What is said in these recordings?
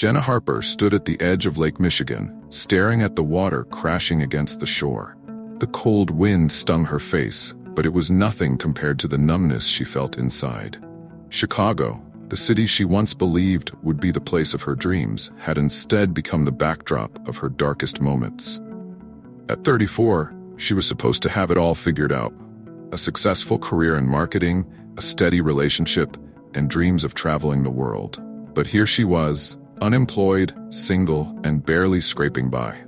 Jenna Harper stood at the edge of Lake Michigan, staring at the water crashing against the shore. The cold wind stung her face, but it was nothing compared to the numbness she felt inside. Chicago, the city she once believed would be the place of her dreams, had instead become the backdrop of her darkest moments. At 34, she was supposed to have it all figured out. A successful career in marketing, a steady relationship, and dreams of traveling the world. But here she was, unemployed, single, and barely scraping by.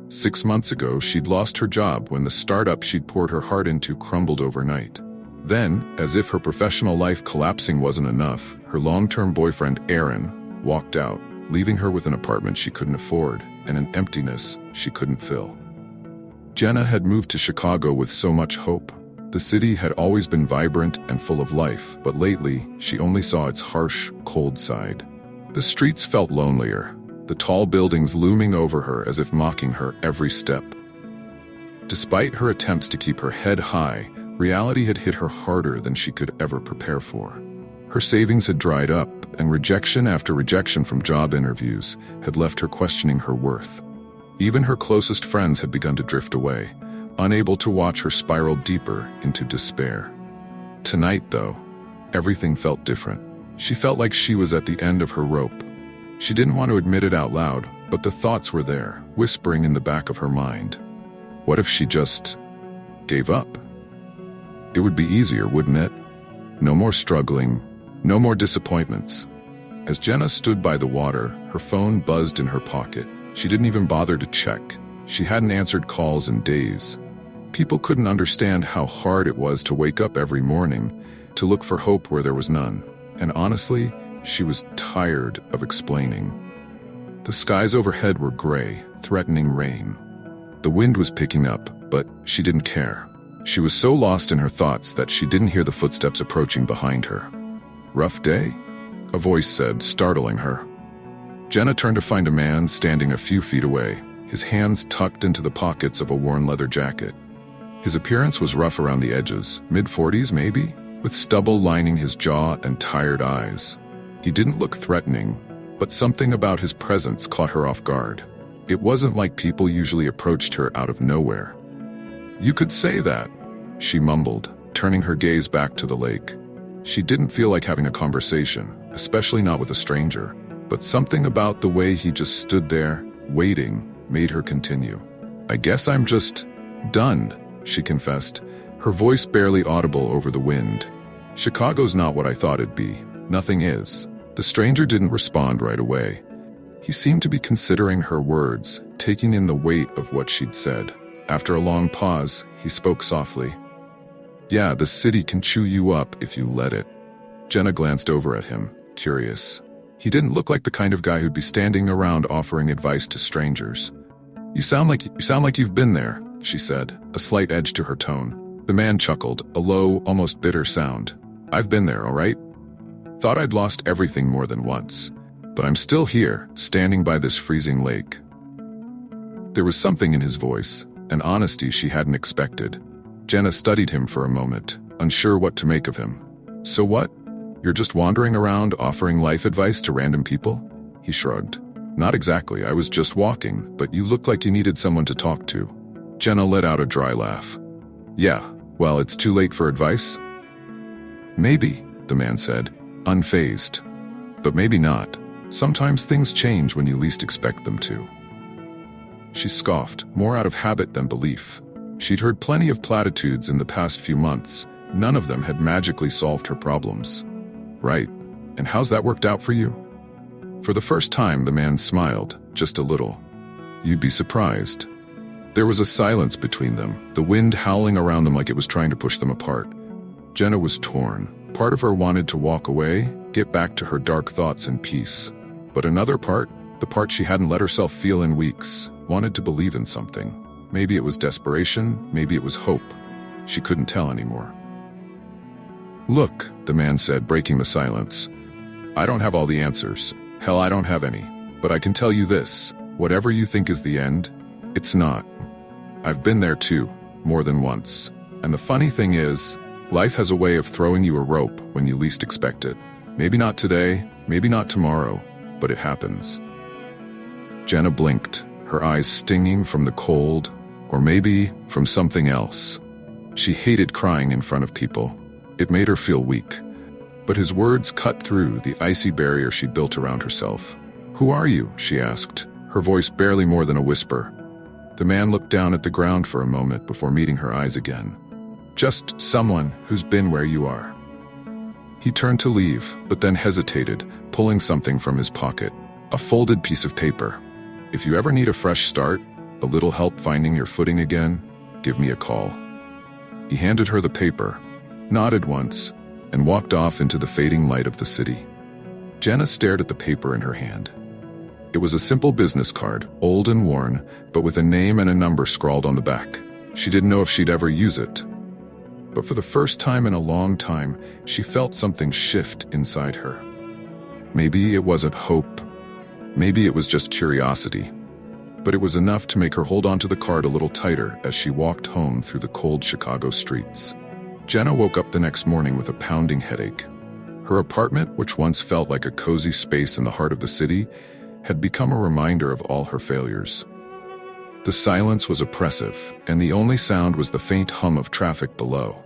6 months ago, she'd lost her job when the startup she'd poured her heart into crumbled overnight. Then, as if her professional life collapsing wasn't enough, her long-term boyfriend, Aaron, walked out, leaving her with an apartment she couldn't afford and an emptiness she couldn't fill. Jenna had moved to Chicago with so much hope. The city had always been vibrant and full of life, but lately, she only saw its harsh, cold side. The streets felt lonelier, the tall buildings looming over her as if mocking her every step. Despite her attempts to keep her head high, reality had hit her harder than she could ever prepare for. Her savings had dried up, and rejection after rejection from job interviews had left her questioning her worth. Even her closest friends had begun to drift away, unable to watch her spiral deeper into despair. Tonight, though, everything felt different. She felt like she was at the end of her rope. She didn't want to admit it out loud, but the thoughts were there, whispering in the back of her mind. What if she just gave up? It would be easier, wouldn't it? No more struggling, no more disappointments. As Jenna stood by the water, her phone buzzed in her pocket. She didn't even bother to check. She hadn't answered calls in days. People couldn't understand how hard it was to wake up every morning, to look for hope where there was none. And honestly, she was tired of explaining. The skies overhead were gray, threatening rain. The wind was picking up, but she didn't care. She was so lost in her thoughts that she didn't hear the footsteps approaching behind her. "Rough day?" a voice said, startling her. Jenna turned to find a man standing a few feet away, his hands tucked into the pockets of a worn leather jacket. His appearance was rough around the edges, mid-40s maybe, with stubble lining his jaw and tired eyes. He didn't look threatening, but something about his presence caught her off guard. It wasn't like people usually approached her out of nowhere. "You could say that," she mumbled, turning her gaze back to the lake. She didn't feel like having a conversation, especially not with a stranger, but something about the way he just stood there, waiting, made her continue. "I guess I'm just done," she confessed, her voice barely audible over the wind. "Chicago's not what I thought it'd be. Nothing is." The stranger didn't respond right away. He seemed to be considering her words, taking in the weight of what she'd said. After a long pause, he spoke softly. "Yeah, the city can chew you up if you let it." Jenna glanced over at him, curious. He didn't look like the kind of guy who'd be standing around offering advice to strangers. You sound like you've been there," she said, a slight edge to her tone. The man chuckled, a low, almost bitter sound. "I've been there, all right? Thought I'd lost everything more than once. But I'm still here, standing by this freezing lake." There was something in his voice, an honesty she hadn't expected. Jenna studied him for a moment, unsure what to make of him. "So what? You're just wandering around offering life advice to random people?" He shrugged. "Not exactly, I was just walking, but you looked like you needed someone to talk to." Jenna let out a dry laugh. "Yeah, well, it's too late for advice?" "Maybe," the man said, unfazed. "But maybe not. Sometimes things change when you least expect them to." She scoffed, more out of habit than belief. She'd heard plenty of platitudes in the past few months. None of them had magically solved her problems. "Right. And how's that worked out for you?" For the first time, the man smiled, just a little. "You'd be surprised." There was a silence between them, the wind howling around them like it was trying to push them apart. Jenna was torn. Part of her wanted to walk away, get back to her dark thoughts in peace. But another part, the part she hadn't let herself feel in weeks, wanted to believe in something. Maybe it was desperation, maybe it was hope. She couldn't tell anymore. "Look," the man said, breaking the silence. "I don't have all the answers. Hell, I don't have any. But I can tell you this, whatever you think is the end, it's not. I've been there too, more than once. And the funny thing is, life has a way of throwing you a rope when you least expect it. Maybe not today, maybe not tomorrow, but it happens. Jenna blinked, her eyes stinging from the cold, or maybe from something else. She hated crying in front of people. It made her feel weak. But his words cut through the icy barrier she built around herself. "Who are you?" she asked, her voice barely more than a whisper. The man looked down at the ground for a moment before meeting her eyes again. "Just someone who's been where you are." He turned to leave, but then hesitated, pulling something from his pocket. A folded piece of paper. "If you ever need a fresh start, a little help finding your footing again, give me a call." He handed her the paper, nodded once, and walked off into the fading light of the city. Jenna stared at the paper in her hand. It was a simple business card, old and worn, but with a name and a number scrawled on the back. She didn't know if she'd ever use it. But for the first time in a long time, she felt something shift inside her. Maybe it wasn't hope. Maybe it was just curiosity. But it was enough to make her hold onto the card a little tighter as she walked home through the cold Chicago streets. Jenna woke up the next morning with a pounding headache. Her apartment, which once felt like a cozy space in the heart of the city, had become a reminder of all her failures. The silence was oppressive, and the only sound was the faint hum of traffic below.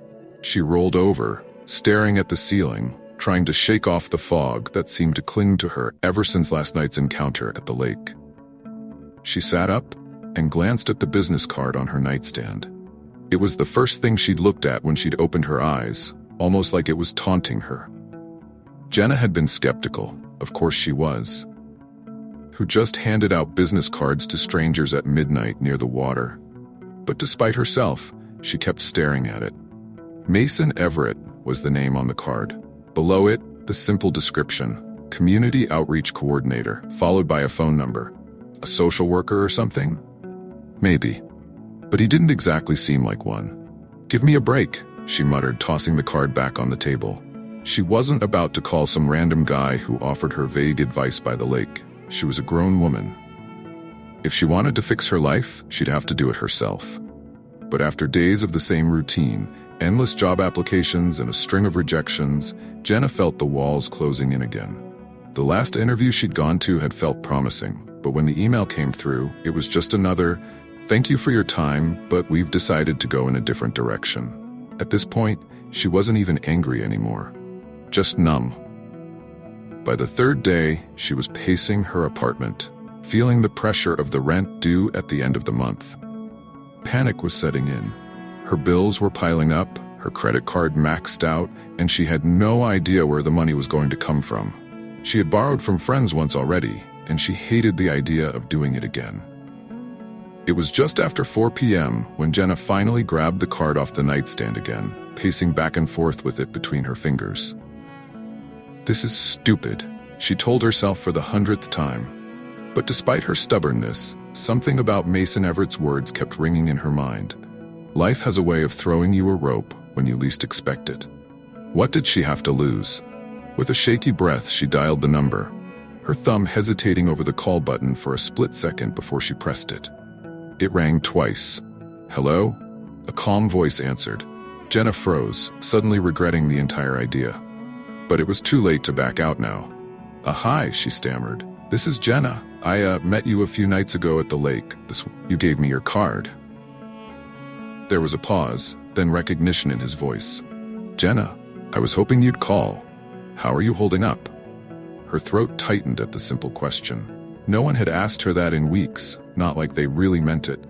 She rolled over, staring at the ceiling, trying to shake off the fog that seemed to cling to her ever since last night's encounter at the lake. She sat up and glanced at the business card on her nightstand. It was the first thing she'd looked at when she'd opened her eyes, almost like it was taunting her. Jenna had been skeptical, of course she was. Who just handed out business cards to strangers at midnight near the water? But despite herself, she kept staring at it. Mason Everett was the name on the card. Below it, the simple description, Community Outreach Coordinator, followed by a phone number. A social worker or something? Maybe. But he didn't exactly seem like one. "Give me a break," she muttered, tossing the card back on the table. She wasn't about to call some random guy who offered her vague advice by the lake. She was a grown woman. If she wanted to fix her life, she'd have to do it herself. But after days of the same routine, endless job applications and a string of rejections, Jenna felt the walls closing in again. The last interview she'd gone to had felt promising, but when the email came through, it was just another, "Thank you for your time, but we've decided to go in a different direction." At this point, she wasn't even angry anymore. Just numb. By the third day, she was pacing her apartment, feeling the pressure of the rent due at the end of the month. Panic was setting in. Her bills were piling up, her credit card maxed out, and she had no idea where the money was going to come from. She had borrowed from friends once already, and she hated the idea of doing it again. It was just after 4 p.m. when Jenna finally grabbed the card off the nightstand again, pacing back and forth with it between her fingers. "This is stupid," she told herself for the 100th time. But despite her stubbornness, something about Mason Everett's words kept ringing in her mind. Life has a way of throwing you a rope when you least expect it. What did she have to lose? With a shaky breath, she dialed the number, her thumb hesitating over the call button for a split second before she pressed it. It rang twice. "Hello?" A calm voice answered. Jenna froze, suddenly regretting the entire idea. But it was too late to back out now. "Hi," she stammered. "This is Jenna. I met you a few nights ago at the lake. You gave me your card." There was a pause, then recognition in his voice. "Jenna, I was hoping you'd call. How are you holding up?" Her throat tightened at the simple question. No one had asked her that in weeks, not like they really meant it.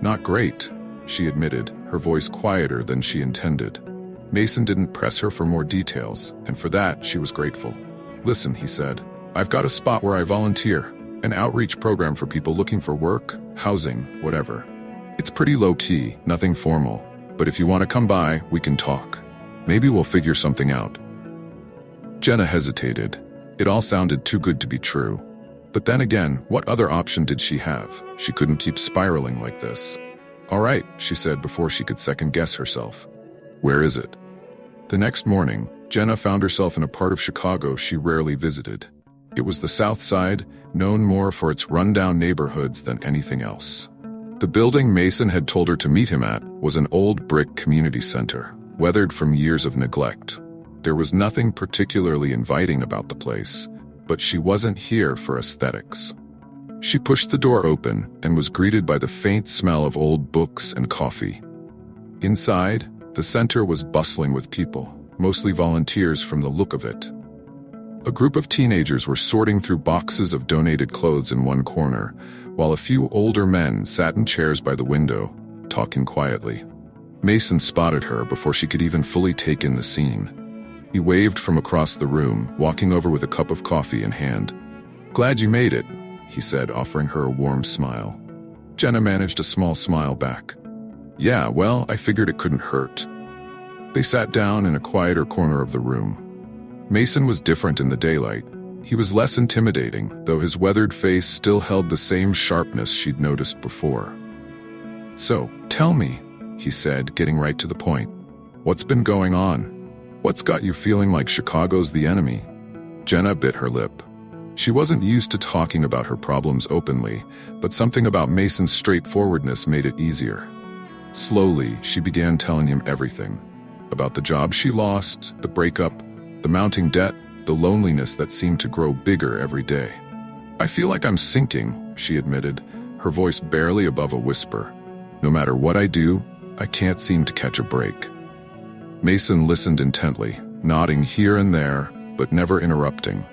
"Not great," she admitted, her voice quieter than she intended. Mason didn't press her for more details, and for that she was grateful. "Listen," he said, "I've got a spot where I volunteer, an outreach program for people looking for work, housing, whatever. It's pretty low-key, nothing formal, but if you want to come by, we can talk. Maybe we'll figure something out." Jenna hesitated. It all sounded too good to be true. But then again, what other option did she have? She couldn't keep spiraling like this. "All right," she said before she could second-guess herself. "Where is it?" The next morning, Jenna found herself in a part of Chicago she rarely visited. It was the South Side, known more for its rundown neighborhoods than anything else. The building Mason had told her to meet him at was an old brick community center, weathered from years of neglect. There was nothing particularly inviting about the place, but she wasn't here for aesthetics. She pushed the door open and was greeted by the faint smell of old books and coffee. Inside, the center was bustling with people, mostly volunteers from the look of it. A group of teenagers were sorting through boxes of donated clothes in one corner, while a few older men sat in chairs by the window, talking quietly. Mason spotted her before she could even fully take in the scene. He waved from across the room, walking over with a cup of coffee in hand. "Glad you made it," he said, offering her a warm smile. Jenna managed a small smile back. "Yeah, well, I figured it couldn't hurt." They sat down in a quieter corner of the room. Mason was different in the daylight. He was less intimidating, though his weathered face still held the same sharpness she'd noticed before. "So, tell me," he said, getting right to the point. "What's been going on? What's got you feeling like Chicago's the enemy?" Jenna bit her lip. She wasn't used to talking about her problems openly, but something about Mason's straightforwardness made it easier. Slowly, she began telling him everything. About the job she lost, the breakup, the mounting debt, the loneliness that seemed to grow bigger every day. "I feel like I'm sinking," she admitted, her voice barely above a whisper. "No matter what I do, I can't seem to catch a break." Mason listened intently, nodding here and there, but never interrupting.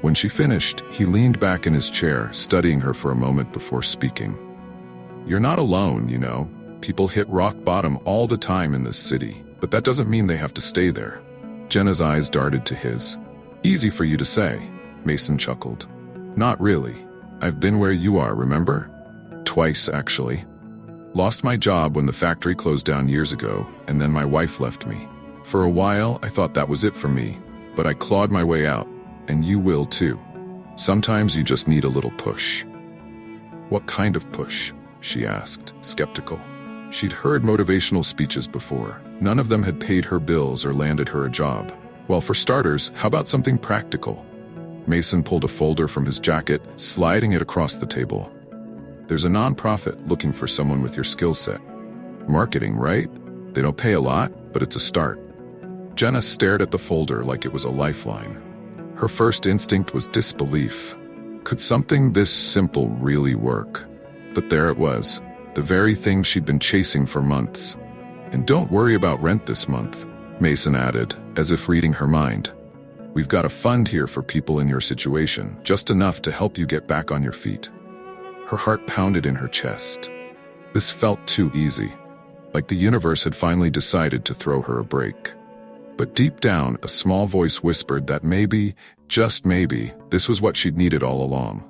When she finished, he leaned back in his chair, studying her for a moment before speaking. "You're not alone, you know. People hit rock bottom all the time in this city, but that doesn't mean they have to stay there." Jenna's eyes darted to his. "Easy for you to say," Mason chuckled. "Not really. I've been where you are, remember? Twice, actually. Lost my job when the factory closed down years ago, and then my wife left me. For a while, I thought that was it for me, but I clawed my way out, and you will too. Sometimes you just need a little push." "What kind of push?" she asked, skeptical. She'd heard motivational speeches before. None of them had paid her bills or landed her a job. "Well, for starters, how about something practical?" Mason pulled a folder from his jacket, sliding it across the table. "There's a nonprofit looking for someone with your skill set. Marketing, right? They don't pay a lot, but it's a start." Jenna stared at the folder like it was a lifeline. Her first instinct was disbelief. Could something this simple really work? But there it was, the very thing she'd been chasing for months. "And don't worry about rent this month," Mason added, as if reading her mind. "We've got a fund here for people in your situation, just enough to help you get back on your feet." Her heart pounded in her chest. This felt too easy, like the universe had finally decided to throw her a break. But deep down, a small voice whispered that maybe, just maybe, this was what she'd needed all along.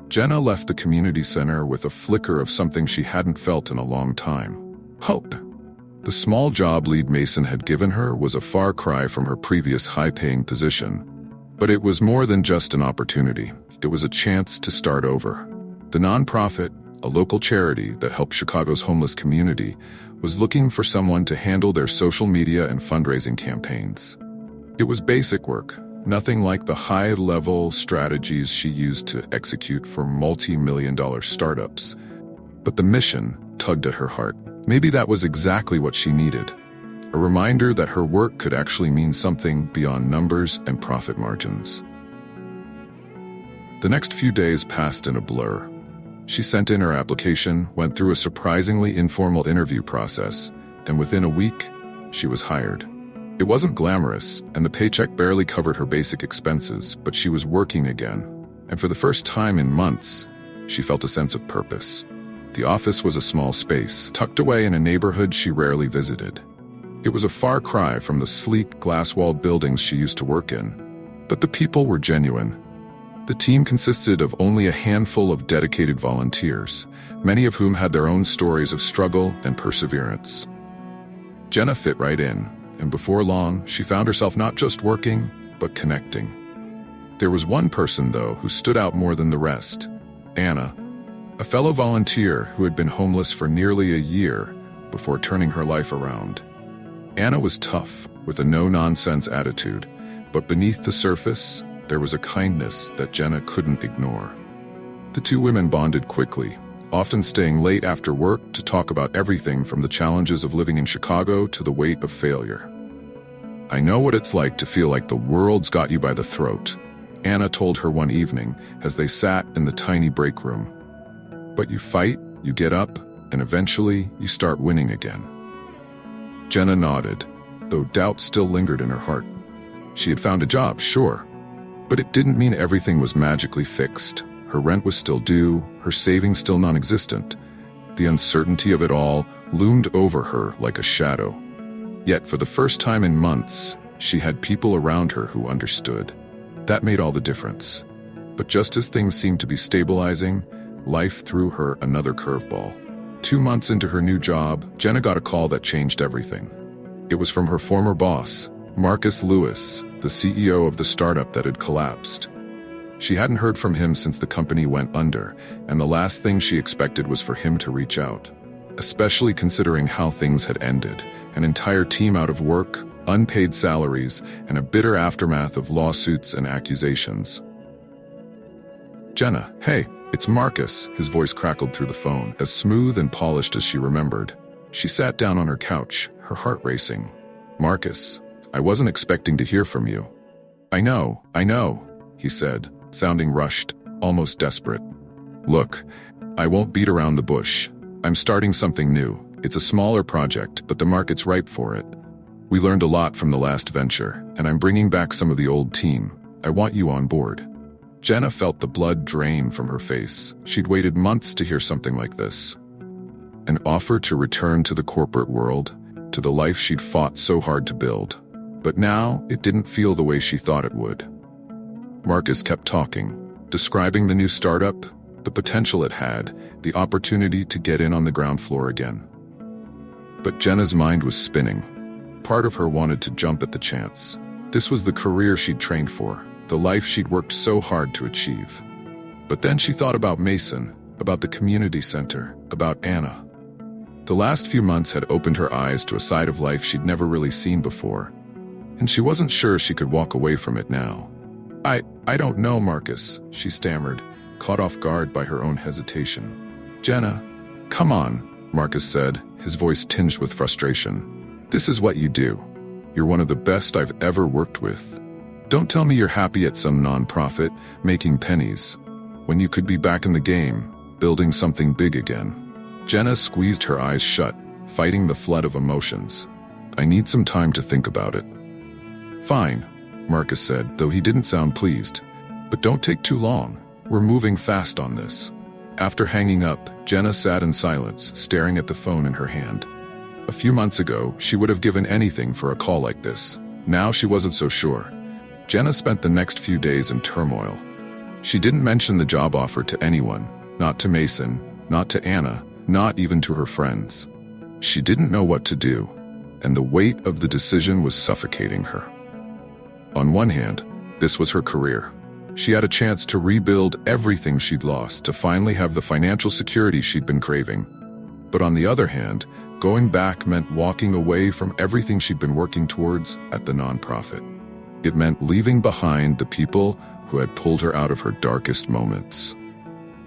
Jenna left the community center with a flicker of something she hadn't felt in a long time. Hope. The small job lead Mason had given her was a far cry from her previous high-paying position. But it was more than just an opportunity. It was a chance to start over. The nonprofit, a local charity that helped Chicago's homeless community, was looking for someone to handle their social media and fundraising campaigns. It was basic work, nothing like the high-level strategies she used to execute for multi-million-dollar startups. But the mission tugged at her heart. Maybe that was exactly what she needed. A reminder that her work could actually mean something beyond numbers and profit margins. The next few days passed in a blur. She sent in her application, went through a surprisingly informal interview process, and within a week, she was hired. It wasn't glamorous, and the paycheck barely covered her basic expenses, but she was working again. And for the first time in months, she felt a sense of purpose. The office was a small space, tucked away in a neighborhood she rarely visited. It was a far cry from the sleek, glass-walled buildings she used to work in. But the people were genuine. The team consisted of only a handful of dedicated volunteers, many of whom had their own stories of struggle and perseverance. Jenna fit right in, and before long, she found herself not just working, but connecting. There was one person, though, who stood out more than the rest: Anna, a fellow volunteer who had been homeless for nearly a year before turning her life around. Anna was tough, with a no-nonsense attitude, but beneath the surface, there was a kindness that Jenna couldn't ignore. The two women bonded quickly, often staying late after work to talk about everything from the challenges of living in Chicago to the weight of failure. "I know what it's like to feel like the world's got you by the throat," Anna told her one evening as they sat in the tiny break room. But you fight, you get up, and eventually you start winning again. Jenna nodded, though doubt still lingered in her heart. She had found a job, sure, but it didn't mean everything was magically fixed. Her rent was still due, her savings still non-existent. The uncertainty of it all loomed over her like a shadow. Yet for the first time in months, she had people around her who understood. That made all the difference. But just as things seemed to be stabilizing, life threw her another curveball. 2 months into her new job, Jenna got a call that changed everything. It was from her former boss, Marcus Lewis, the CEO of the startup that had collapsed. She hadn't heard from him since the company went under, and the last thing she expected was for him to reach out. Especially considering how things had ended, an entire team out of work, unpaid salaries, and a bitter aftermath of lawsuits and accusations. "Jenna, hey, it's Marcus," his voice crackled through the phone, as smooth and polished as she remembered. She sat down on her couch, her heart racing. "Marcus, I wasn't expecting to hear from you." I know, he said, sounding rushed, almost desperate. "Look, I won't beat around the bush. I'm starting something new. It's a smaller project, but the market's ripe for it. We learned a lot from the last venture, and I'm bringing back some of the old team. I want you on board." Jenna felt the blood drain from her face. She'd waited months to hear something like this. An offer to return to the corporate world, to the life she'd fought so hard to build. But now, it didn't feel the way she thought it would. Marcus kept talking, describing the new startup, the potential it had, the opportunity to get in on the ground floor again. But Jenna's mind was spinning. Part of her wanted to jump at the chance. This was the career she'd trained for, the life she'd worked so hard to achieve. But then she thought about Mason, about the community center, about Anna. The last few months had opened her eyes to a side of life she'd never really seen before, and she wasn't sure she could walk away from it now. I don't know, Marcus," she stammered, caught off guard by her own hesitation. "Jenna, come on," Marcus said, his voice tinged with frustration. "This is what you do. You're one of the best I've ever worked with. Don't tell me you're happy at some nonprofit, making pennies, when you could be back in the game, building something big again." Jenna squeezed her eyes shut, fighting the flood of emotions. "I need some time to think about it." "Fine," Marcus said, though he didn't sound pleased. "But don't take too long. We're moving fast on this." After hanging up, Jenna sat in silence, staring at the phone in her hand. A few months ago, she would have given anything for a call like this. Now she wasn't so sure. Jenna spent the next few days in turmoil. She didn't mention the job offer to anyone, not to Mason, not to Anna, not even to her friends. She didn't know what to do, and the weight of the decision was suffocating her. On one hand, this was her career. She had a chance to rebuild everything she'd lost, to finally have the financial security she'd been craving. But on the other hand, going back meant walking away from everything she'd been working towards at the nonprofit. It meant leaving behind the people who had pulled her out of her darkest moments.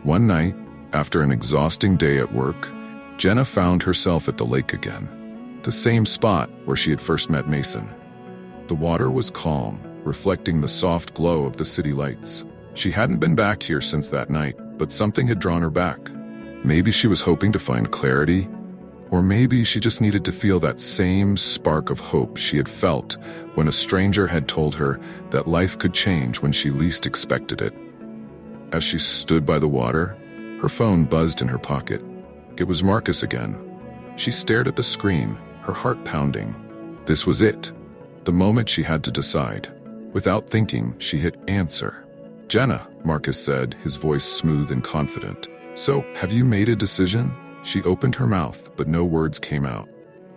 One night, after an exhausting day at work, Jenna found herself at the lake again, the same spot where she had first met Mason. The water was calm, reflecting the soft glow of the city lights. She hadn't been back here since that night, but something had drawn her back. Maybe she was hoping to find clarity, or maybe she just needed to feel that same spark of hope she had felt when a stranger had told her that life could change when she least expected it. As she stood by the water, her phone buzzed in her pocket. It was Marcus again. She stared at the screen, her heart pounding. This was it. The moment she had to decide. Without thinking, she hit answer. "Jenna," Marcus said, his voice smooth and confident. "So, have you made a decision?" She opened her mouth, but no words came out.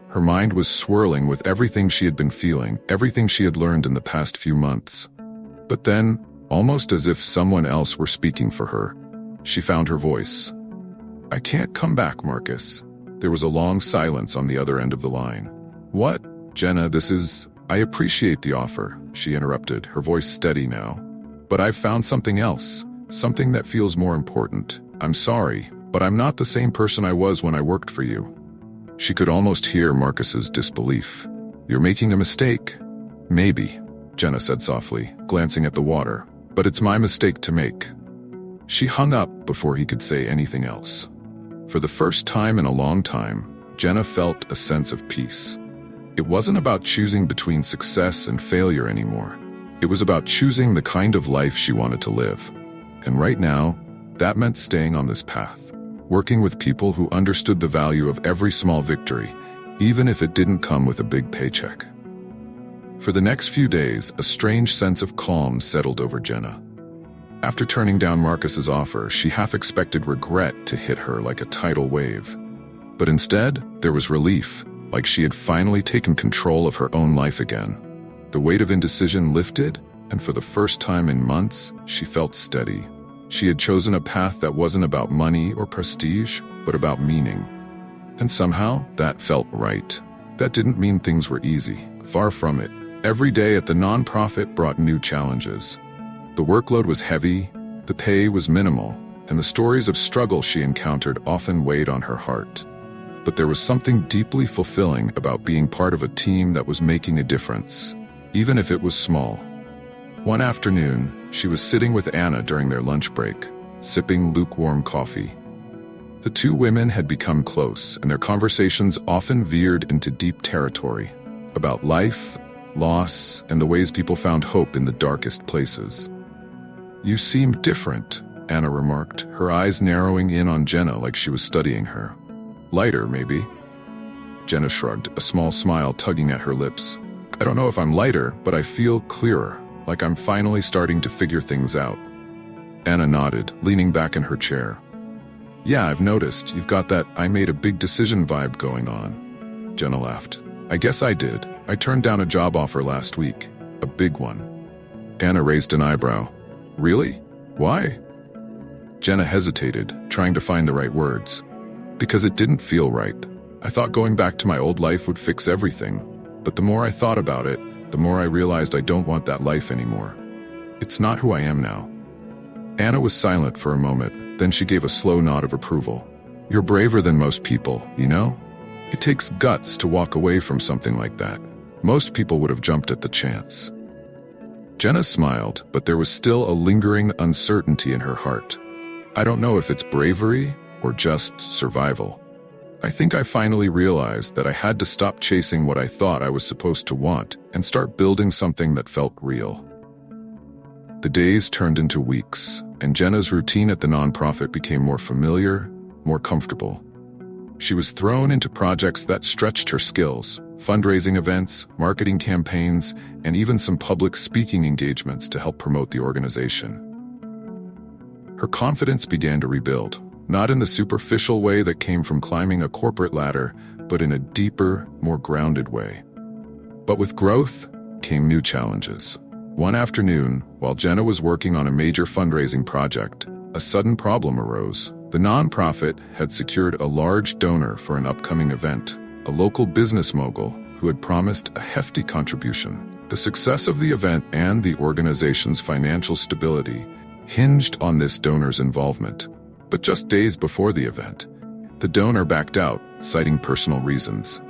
Her mind was swirling with everything she had been feeling, everything she had learned in the past few months. But then, almost as if someone else were speaking for her, she found her voice. "I can't come back, Marcus." There was a long silence on the other end of the line. "What? Jenna, I appreciate the offer," she interrupted, her voice steady now. "But I've found something else, something that feels more important. I'm sorry, but I'm not the same person I was when I worked for you." She could almost hear Marcus's disbelief. "You're making a mistake." "Maybe," Jenna said softly, glancing at the water. But it's my mistake to make." She hung up before he could say anything else. For the first time in a long time, Jenna felt a sense of peace. It wasn't about choosing between success and failure anymore. It was about choosing the kind of life she wanted to live. And right now, that meant staying on this path, working with people who understood the value of every small victory, even if it didn't come with a big paycheck. For the next few days, a strange sense of calm settled over Jenna. After turning down Marcus's offer, she half expected regret to hit her like a tidal wave. But instead, there was relief, like she had finally taken control of her own life again. The weight of indecision lifted, and for the first time in months, she felt steady. She had chosen a path that wasn't about money or prestige, but about meaning. And somehow, that felt right. That didn't mean things were easy. Far from it. Every day at the nonprofit brought new challenges. The workload was heavy, the pay was minimal, and the stories of struggle she encountered often weighed on her heart. But there was something deeply fulfilling about being part of a team that was making a difference, even if it was small. One afternoon, she was sitting with Anna during their lunch break, sipping lukewarm coffee. The two women had become close, and their conversations often veered into deep territory, about life, loss, and the ways people found hope in the darkest places. "You seem different," Anna remarked, her eyes narrowing in on Jenna like she was studying her. "Lighter, maybe?" Jenna shrugged, a small smile tugging at her lips. "I don't know if I'm lighter, but I feel clearer, like I'm finally starting to figure things out." Anna nodded, leaning back in her chair. "Yeah, I've noticed. You've got that I made a big decision vibe going on." Jenna laughed. "I guess I did. I turned down a job offer last week. A big one." Anna raised an eyebrow. "Really? Why?" Jenna hesitated, trying to find the right words. "Because it didn't feel right. I thought going back to my old life would fix everything. But the more I thought about it, the more I realized I don't want that life anymore. It's not who I am now." Anna was silent for a moment, then she gave a slow nod of approval. "You're braver than most people, you know? It takes guts to walk away from something like that. Most people would have jumped at the chance." Jenna smiled, but there was still a lingering uncertainty in her heart. "I don't know if it's bravery or just survival. I think I finally realized that I had to stop chasing what I thought I was supposed to want and start building something that felt real." The days turned into weeks, and Jenna's routine at the nonprofit became more familiar, more comfortable. She was thrown into projects that stretched her skills, fundraising events, marketing campaigns, and even some public speaking engagements to help promote the organization. Her confidence began to rebuild, not in the superficial way that came from climbing a corporate ladder, but in a deeper, more grounded way. But with growth came new challenges. One afternoon, while Jenna was working on a major fundraising project, a sudden problem arose. The nonprofit had secured a large donor for an upcoming event, a local business mogul who had promised a hefty contribution. The success of the event and the organization's financial stability hinged on this donor's involvement. But just days before the event, the donor backed out, citing personal reasons.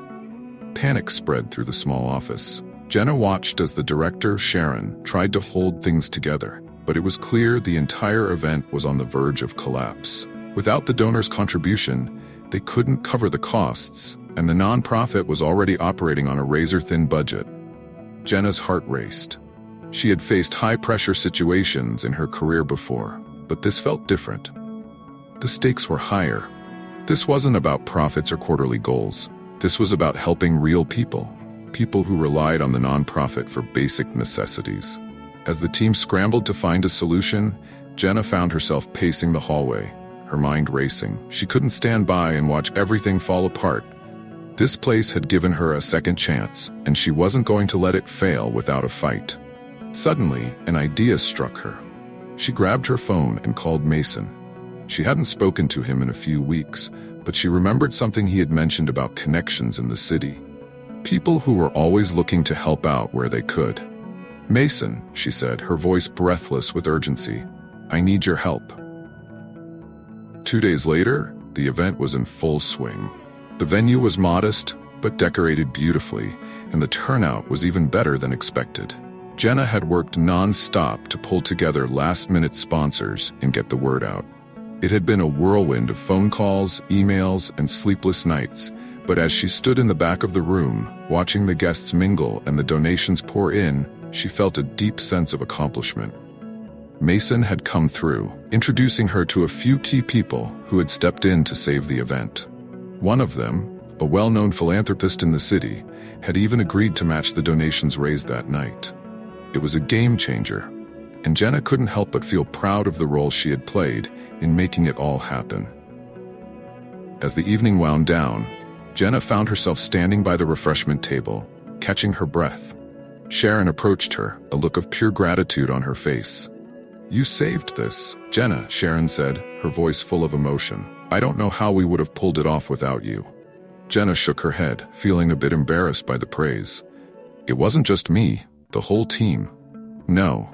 Panic spread through the small office. Jenna watched as the director, Sharon, tried to hold things together, but it was clear the entire event was on the verge of collapse. Without the donor's contribution, they couldn't cover the costs, and the nonprofit was already operating on a razor-thin budget. Jenna's heart raced. She had faced high-pressure situations in her career before, but this felt different. The stakes were higher. This wasn't about profits or quarterly goals. This was about helping real people who relied on the nonprofit for basic necessities. As the team scrambled to find a solution, Jenna found herself pacing the hallway, her mind racing. She couldn't stand by and watch everything fall apart. This place had given her a second chance, and she wasn't going to let it fail without a fight. Suddenly, an idea struck her. She grabbed her phone and called Mason. She hadn't spoken to him in a few weeks, but she remembered something he had mentioned about connections in the city. People who were always looking to help out where they could. "Mason," she said, her voice breathless with urgency, "I need your help." 2 days later, the event was in full swing. The venue was modest, but decorated beautifully, and the turnout was even better than expected. Jenna had worked non-stop to pull together last-minute sponsors and get the word out. It had been a whirlwind of phone calls, emails, and sleepless nights, but as she stood in the back of the room, watching the guests mingle and the donations pour in, she felt a deep sense of accomplishment. Mason had come through, introducing her to a few key people who had stepped in to save the event. One of them, a well-known philanthropist in the city, had even agreed to match the donations raised that night. It was a game changer, and Jenna couldn't help but feel proud of the role she had played in making it all happen. As the evening wound down, Jenna found herself standing by the refreshment table, catching her breath. Sharon approached her, a look of pure gratitude on her face. "You saved this, Jenna," Sharon said, her voice full of emotion. "I don't know how we would have pulled it off without you." Jenna shook her head, feeling a bit embarrassed by the praise. "It wasn't just me, the whole team." "No,"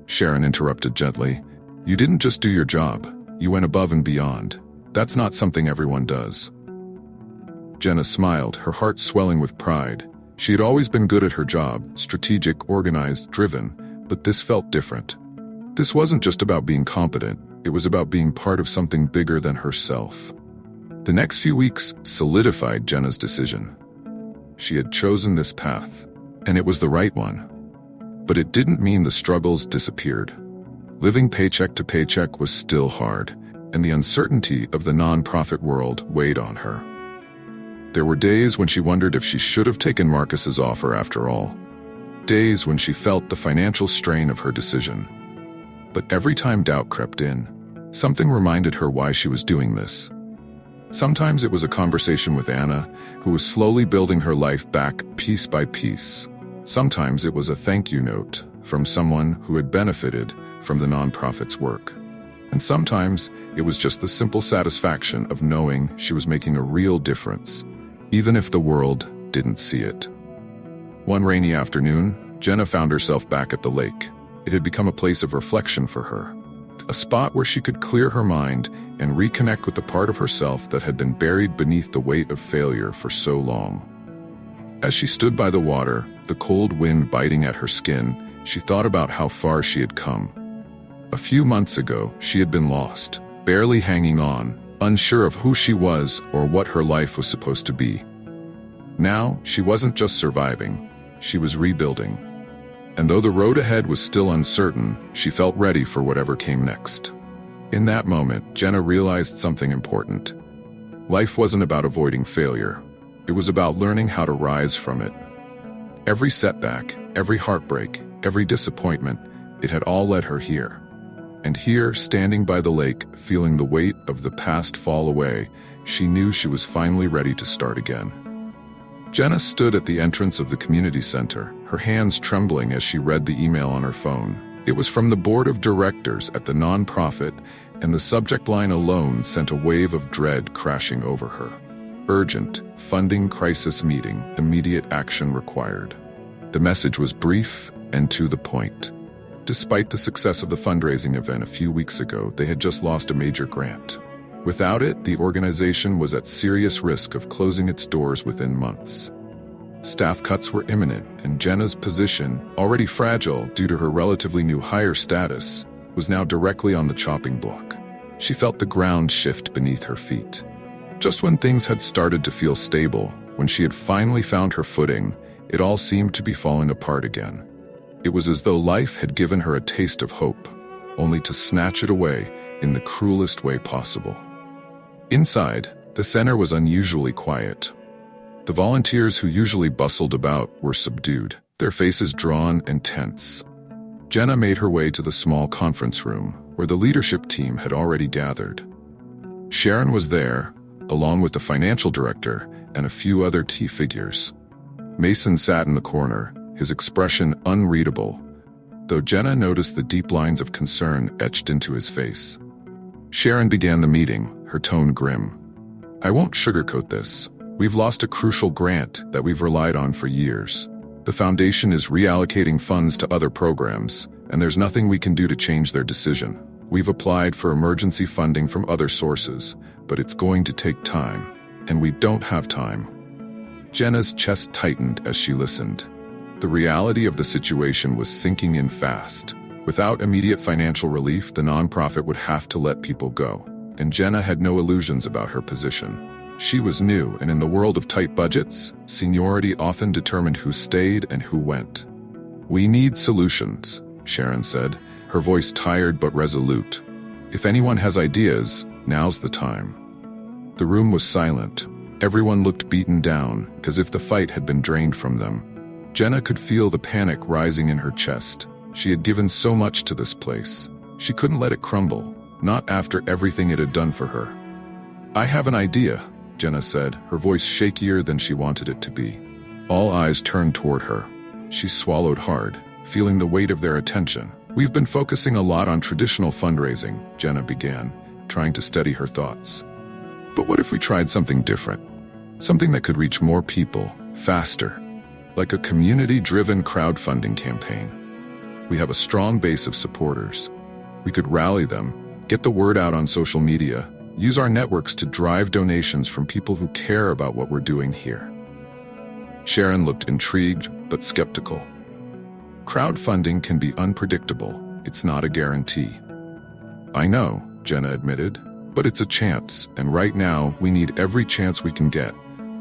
Sharon interrupted gently. "You didn't just do your job, you went above and beyond. That's not something everyone does." Jenna smiled, her heart swelling with pride. She had always been good at her job, strategic, organized, driven, but this felt different. This wasn't just about being competent, it was about being part of something bigger than herself. The next few weeks solidified Jenna's decision. She had chosen this path, and it was the right one. But it didn't mean the struggles disappeared. Living paycheck to paycheck was still hard, and the uncertainty of the nonprofit world weighed on her. There were days when she wondered if she should have taken Marcus's offer after all. Days when she felt the financial strain of her decision. But every time doubt crept in, something reminded her why she was doing this. Sometimes it was a conversation with Anna, who was slowly building her life back piece by piece. Sometimes it was a thank you note from someone who had benefited from the nonprofit's work. And sometimes it was just the simple satisfaction of knowing she was making a real difference, even if the world didn't see it. One rainy afternoon, Jenna found herself back at the lake. It had become a place of reflection for her, a spot where she could clear her mind and reconnect with the part of herself that had been buried beneath the weight of failure for so long. As she stood by the water, the cold wind biting at her skin, she thought about how far she had come. A few months ago, she had been lost, barely hanging on, unsure of who she was or what her life was supposed to be. Now, she wasn't just surviving, she was rebuilding. And though the road ahead was still uncertain, she felt ready for whatever came next. In that moment, Jenna realized something important. Life wasn't about avoiding failure. It was about learning how to rise from it. Every setback, every heartbreak, every disappointment, it had all led her here. And here, standing by the lake, feeling the weight of the past fall away, she knew she was finally ready to start again. Jenna stood at the entrance of the community center, her hands trembling as she read the email on her phone. It was from the board of directors at the nonprofit, and the subject line alone sent a wave of dread crashing over her. Urgent, funding crisis meeting, immediate action required. The message was brief and to the point. Despite the success of the fundraising event a few weeks ago, they had just lost a major grant. Without it, the organization was at serious risk of closing its doors within months. Staff cuts were imminent, and Jenna's position, already fragile due to her relatively new hire status, was now directly on the chopping block. She felt the ground shift beneath her feet. Just when things had started to feel stable, when she had finally found her footing, it all seemed to be falling apart again. It was as though life had given her a taste of hope, only to snatch it away in the cruelest way possible. Inside, the center was unusually quiet. The volunteers who usually bustled about were subdued, their faces drawn and tense. Jenna made her way to the small conference room, where the leadership team had already gathered. Sharon was there, along with the financial director and a few other key figures. Mason sat in the corner, his expression unreadable, though Jenna noticed the deep lines of concern etched into his face. Sharon began the meeting, her tone grim. "I won't sugarcoat this. We've lost a crucial grant that we've relied on for years. The foundation is reallocating funds to other programs, and there's nothing we can do to change their decision. We've applied for emergency funding from other sources, but it's going to take time, and we don't have time." Jenna's chest tightened as she listened. The reality of the situation was sinking in fast. Without immediate financial relief, the nonprofit would have to let people go, and Jenna had no illusions about her position. She was new, and in the world of tight budgets, seniority often determined who stayed and who went. "We need solutions," Sharon said, her voice tired but resolute. "If anyone has ideas, now's the time." The room was silent. Everyone looked beaten down, as if the fight had been drained from them. Jenna could feel the panic rising in her chest. She had given so much to this place. She couldn't let it crumble, not after everything it had done for her. "I have an idea," Jenna said, her voice shakier than she wanted it to be. All eyes turned toward her. She swallowed hard, feeling the weight of their attention. "We've been focusing a lot on traditional fundraising," Jenna began, trying to steady her thoughts. "But what if we tried something different? Something that could reach more people, faster, like a community-driven crowdfunding campaign. We have a strong base of supporters. We could rally them, get the word out on social media, use our networks to drive donations from people who care about what we're doing here." Sharon looked intrigued but skeptical. "Crowdfunding can be unpredictable. It's not a guarantee." "I know," Jenna admitted, "but it's a chance, and right now we need every chance we can get.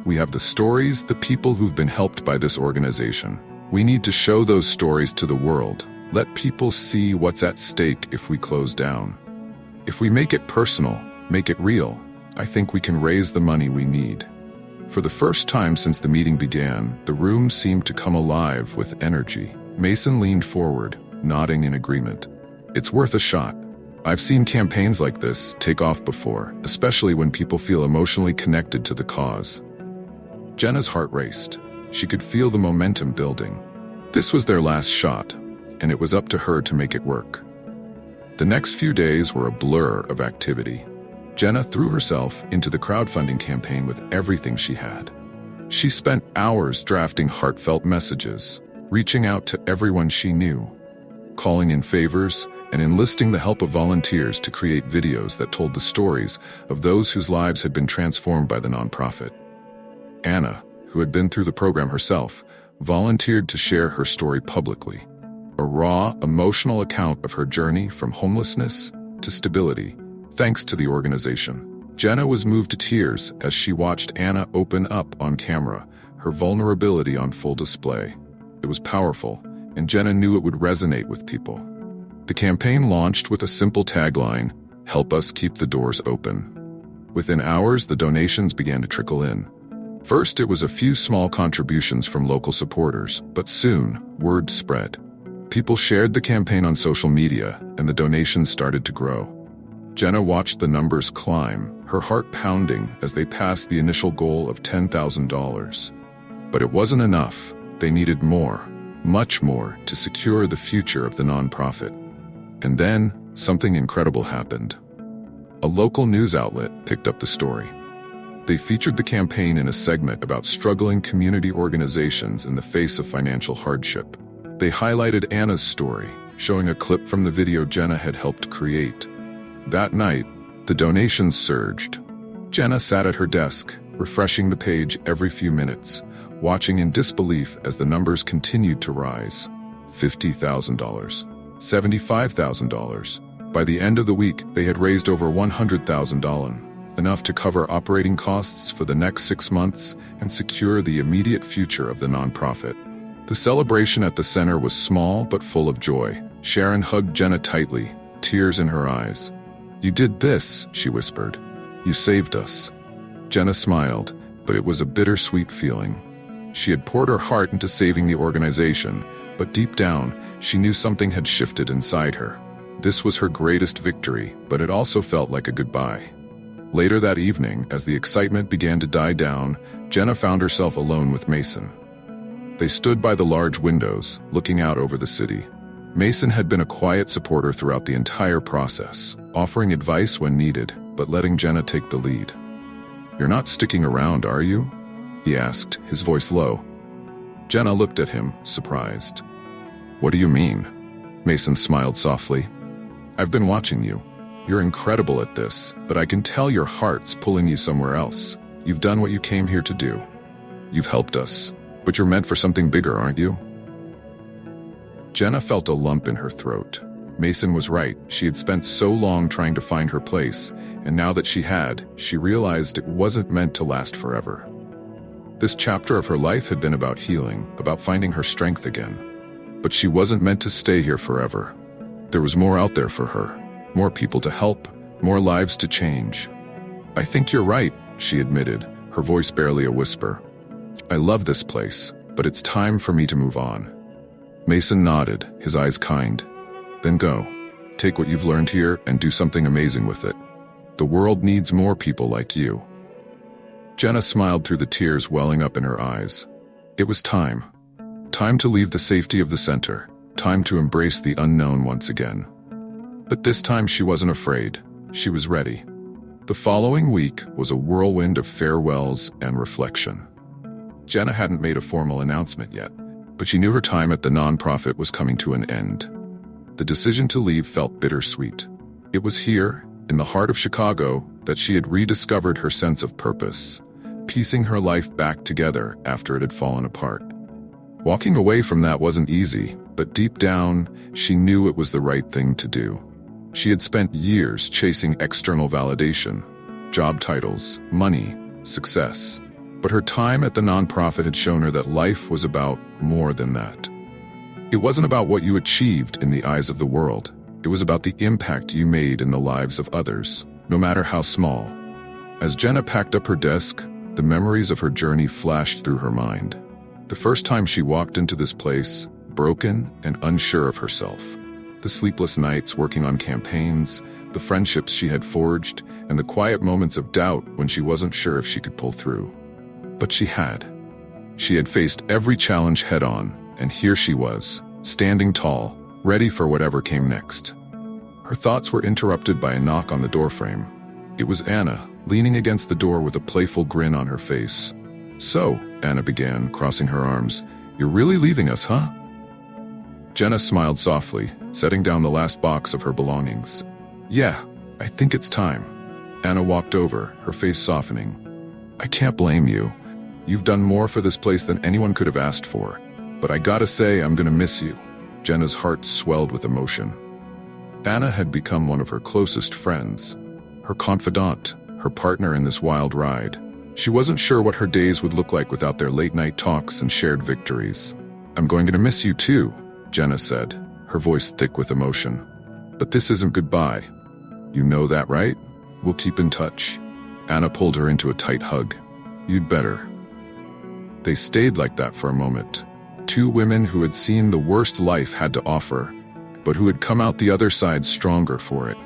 We have the stories, the people who've been helped by this organization. We need to show those stories to the world. Let people see what's at stake if we close down. If we make it personal, make it real, I think we can raise the money we need." For the first time since the meeting began, the room seemed to come alive with energy. Mason leaned forward, nodding in agreement. "It's worth a shot. I've seen campaigns like this take off before, especially when people feel emotionally connected to the cause." Jenna's heart raced. She could feel the momentum building. This was their last shot, and it was up to her to make it work. The next few days were a blur of activity. Jenna threw herself into the crowdfunding campaign with everything she had. She spent hours drafting heartfelt messages, reaching out to everyone she knew, calling in favors, and enlisting the help of volunteers to create videos that told the stories of those whose lives had been transformed by the nonprofit. Anna, who had been through the program herself, volunteered to share her story publicly. A raw, emotional account of her journey from homelessness to stability, thanks to the organization. Jenna was moved to tears as she watched Anna open up on camera, her vulnerability on full display. It was powerful, and Jenna knew it would resonate with people. The campaign launched with a simple tagline, "Help us keep the doors open." Within hours, the donations began to trickle in. First, it was a few small contributions from local supporters, but soon, word spread. People shared the campaign on social media, and the donations started to grow. Jenna watched the numbers climb, her heart pounding as they passed the initial goal of $10,000. But it wasn't enough. They needed more, much more, to secure the future of the nonprofit. And then, something incredible happened. A local news outlet picked up the story. They featured the campaign in a segment about struggling community organizations in the face of financial hardship. They highlighted Anna's story, showing a clip from the video Jenna had helped create. That night, the donations surged. Jenna sat at her desk, refreshing the page every few minutes, watching in disbelief as the numbers continued to rise. $50,000. $75,000. By the end of the week, they had raised over $100,000. Enough to cover operating costs for the next 6 months and secure the immediate future of the nonprofit. The celebration at the center was small but full of joy. Sharon hugged Jenna tightly, tears in her eyes. "You did this," she whispered. "You saved us." Jenna smiled, but it was a bittersweet feeling. She had poured her heart into saving the organization, but deep down, she knew something had shifted inside her. This was her greatest victory, but it also felt like a goodbye. Later that evening, as the excitement began to die down, Jenna found herself alone with Mason. They stood by the large windows, looking out over the city. Mason had been a quiet supporter throughout the entire process, offering advice when needed, but letting Jenna take the lead. "You're not sticking around, are you?" he asked, his voice low. Jenna looked at him, surprised. "What do you mean?" Mason smiled softly. "I've been watching you. You're incredible at this, but I can tell your heart's pulling you somewhere else. You've done what you came here to do. You've helped us, but you're meant for something bigger, aren't you?" Jenna felt a lump in her throat. Mason was right. She had spent so long trying to find her place, and now that she had, she realized it wasn't meant to last forever. This chapter of her life had been about healing, about finding her strength again. But she wasn't meant to stay here forever. There was more out there for her. More people to help, more lives to change. "I think you're right," she admitted, her voice barely a whisper. "I love this place, but it's time for me to move on." Mason nodded, his eyes kind. "Then go. Take what you've learned here and do something amazing with it. The world needs more people like you." Jenna smiled through the tears welling up in her eyes. It was time. Time to leave the safety of the center. Time to embrace the unknown once again. But this time she wasn't afraid. She was ready. The following week was a whirlwind of farewells and reflection. Jenna hadn't made a formal announcement yet, but she knew her time at the nonprofit was coming to an end. The decision to leave felt bittersweet. It was here, in the heart of Chicago, that she had rediscovered her sense of purpose, piecing her life back together after it had fallen apart. Walking away from that wasn't easy, but deep down, she knew it was the right thing to do. She had spent years chasing external validation, job titles, money, success. But her time at the nonprofit had shown her that life was about more than that. It wasn't about what you achieved in the eyes of the world. It was about the impact you made in the lives of others, no matter how small. As Jenna packed up her desk, the memories of her journey flashed through her mind. The first time she walked into this place, broken and unsure of herself. The sleepless nights working on campaigns, the friendships she had forged, and the quiet moments of doubt when she wasn't sure if she could pull through. But she had. She had faced every challenge head-on, and here she was, standing tall, ready for whatever came next. Her thoughts were interrupted by a knock on the doorframe. It was Anna, leaning against the door with a playful grin on her face. "So," Anna began, crossing her arms, "you're really leaving us, huh?" Jenna smiled softly, setting down the last box of her belongings. "Yeah, I think it's time." Anna walked over, her face softening. "I can't blame you. You've done more for this place than anyone could have asked for. But I gotta say, I'm gonna miss you." Jenna's heart swelled with emotion. Anna had become one of her closest friends, her confidant, her partner in this wild ride. She wasn't sure what her days would look like without their late-night talks and shared victories. "I'm going to miss you too," Jenna said, her voice thick with emotion. "But this isn't goodbye. You know that, right? We'll keep in touch." Anna pulled her into a tight hug. "You'd better." They stayed like that for a moment. Two women who had seen the worst life had to offer, but who had come out the other side stronger for it.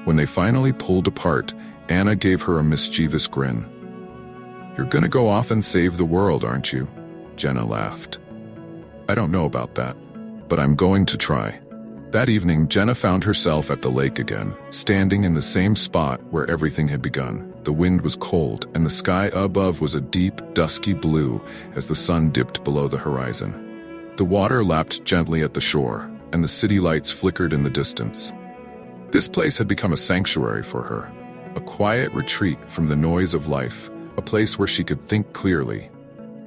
When they finally pulled apart, Anna gave her a mischievous grin. "You're gonna go off and save the world, aren't you?" Jenna laughed. "I don't know about that, but I'm going to try." That evening, Jenna found herself at the lake again, standing in the same spot where everything had begun. The wind was cold, and the sky above was a deep, dusky blue as the sun dipped below the horizon. The water lapped gently at the shore, and the city lights flickered in the distance. This place had become a sanctuary for her, a quiet retreat from the noise of life, a place where she could think clearly.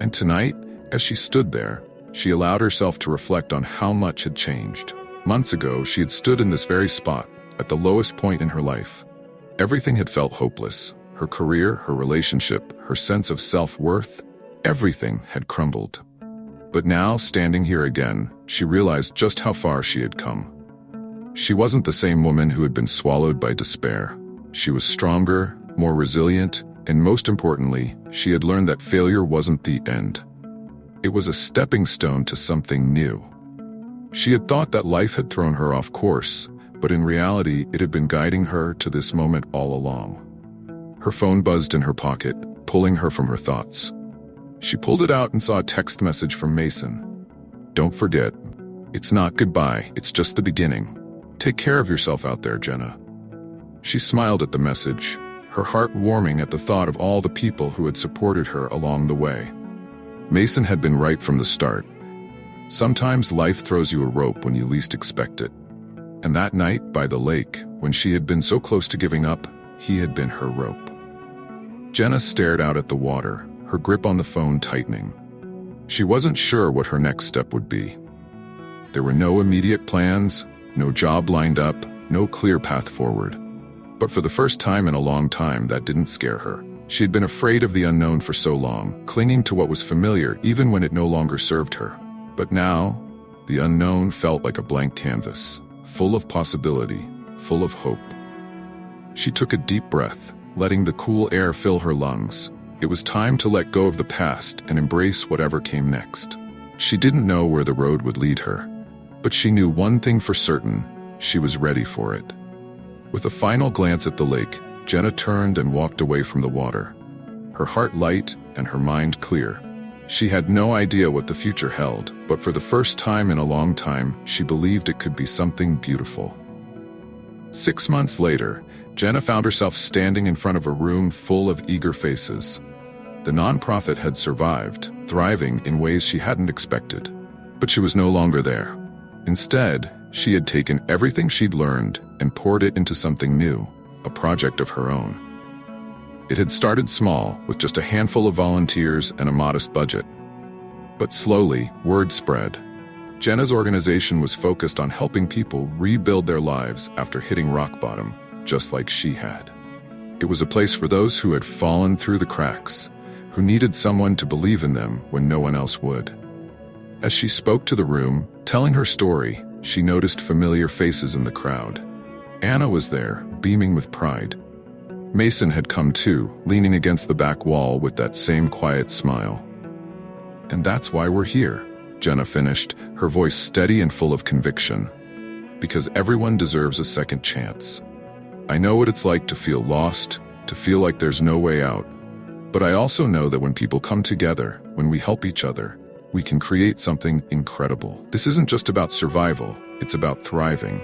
And tonight, as she stood there, she allowed herself to reflect on how much had changed. Months ago, she had stood in this very spot, at the lowest point in her life. Everything had felt hopeless. Her career, her relationship, her sense of self-worth, everything had crumbled. But now, standing here again, she realized just how far she had come. She wasn't the same woman who had been swallowed by despair. She was stronger, more resilient, and most importantly, she had learned that failure wasn't the end. It was a stepping stone to something new. She had thought that life had thrown her off course, but in reality, it had been guiding her to this moment all along. Her phone buzzed in her pocket, pulling her from her thoughts. She pulled it out and saw a text message from Mason. "Don't forget, it's not goodbye, it's just the beginning. Take care of yourself out there, Jenna." She smiled at the message, her heart warming at the thought of all the people who had supported her along the way. Mason had been right from the start. Sometimes life throws you a rope when you least expect it. And that night, by the lake, when she had been so close to giving up, he had been her rope. Jenna stared out at the water, her grip on the phone tightening. She wasn't sure what her next step would be. There were no immediate plans, no job lined up, no clear path forward. But for the first time in a long time, that didn't scare her. She had been afraid of the unknown for so long, clinging to what was familiar even when it no longer served her. But now, the unknown felt like a blank canvas, full of possibility, full of hope. She took a deep breath, letting the cool air fill her lungs. It was time to let go of the past and embrace whatever came next. She didn't know where the road would lead her, but she knew one thing for certain: she was ready for it. With a final glance at the lake, Jenna turned and walked away from the water, her heart light and her mind clear. She had no idea what the future held, but for the first time in a long time, she believed it could be something beautiful. 6 months later, Jenna found herself standing in front of a room full of eager faces. The nonprofit had survived, thriving in ways she hadn't expected. But she was no longer there. Instead, she had taken everything she'd learned and poured it into something new, a project of her own. It had started small, with just a handful of volunteers and a modest budget. But slowly, word spread. Jenna's organization was focused on helping people rebuild their lives after hitting rock bottom, just like she had. It was a place for those who had fallen through the cracks, who needed someone to believe in them when no one else would. As she spoke to the room, telling her story, she noticed familiar faces in the crowd. Anna was there, beaming with pride. Mason had come too, leaning against the back wall with that same quiet smile. "And that's why we're here," Jenna finished, her voice steady and full of conviction. "Because everyone deserves a second chance. I know what it's like to feel lost, to feel like there's no way out. But I also know that when people come together, when we help each other, we can create something incredible. This isn't just about survival, it's about thriving."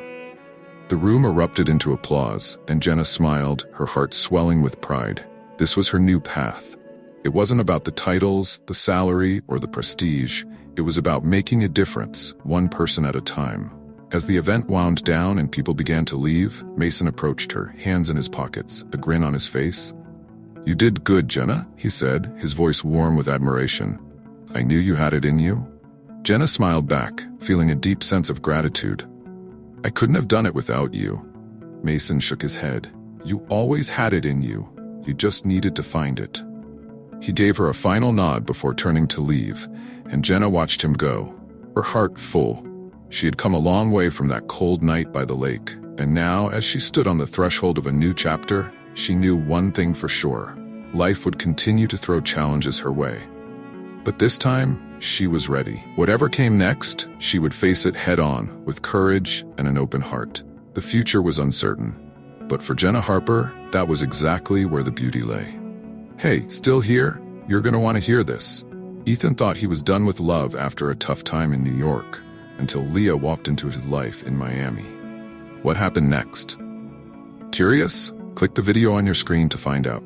The room erupted into applause, and Jenna smiled, her heart swelling with pride. This was her new path. It wasn't about the titles, the salary, or the prestige. It was about making a difference, one person at a time. As the event wound down and people began to leave, Mason approached her, hands in his pockets, a grin on his face. "You did good, Jenna," he said, his voice warm with admiration. "I knew you had it in you." Jenna smiled back, feeling a deep sense of gratitude. "I couldn't have done it without you." Mason shook his head. "You always had it in you. You just needed to find it." He gave her a final nod before turning to leave, and Jenna watched him go, her heart full. She had come a long way from that cold night by the lake, and now, as she stood on the threshold of a new chapter, she knew one thing for sure: life would continue to throw challenges her way. But this time, she was ready. Whatever came next, she would face it head-on, with courage and an open heart. The future was uncertain. But for Jenna Harper, that was exactly where the beauty lay. "Hey, still here? You're gonna want to hear this." Ethan thought he was done with love after a tough time in New York, until Leah walked into his life in Miami. What happened next? Curious? Click the video on your screen to find out.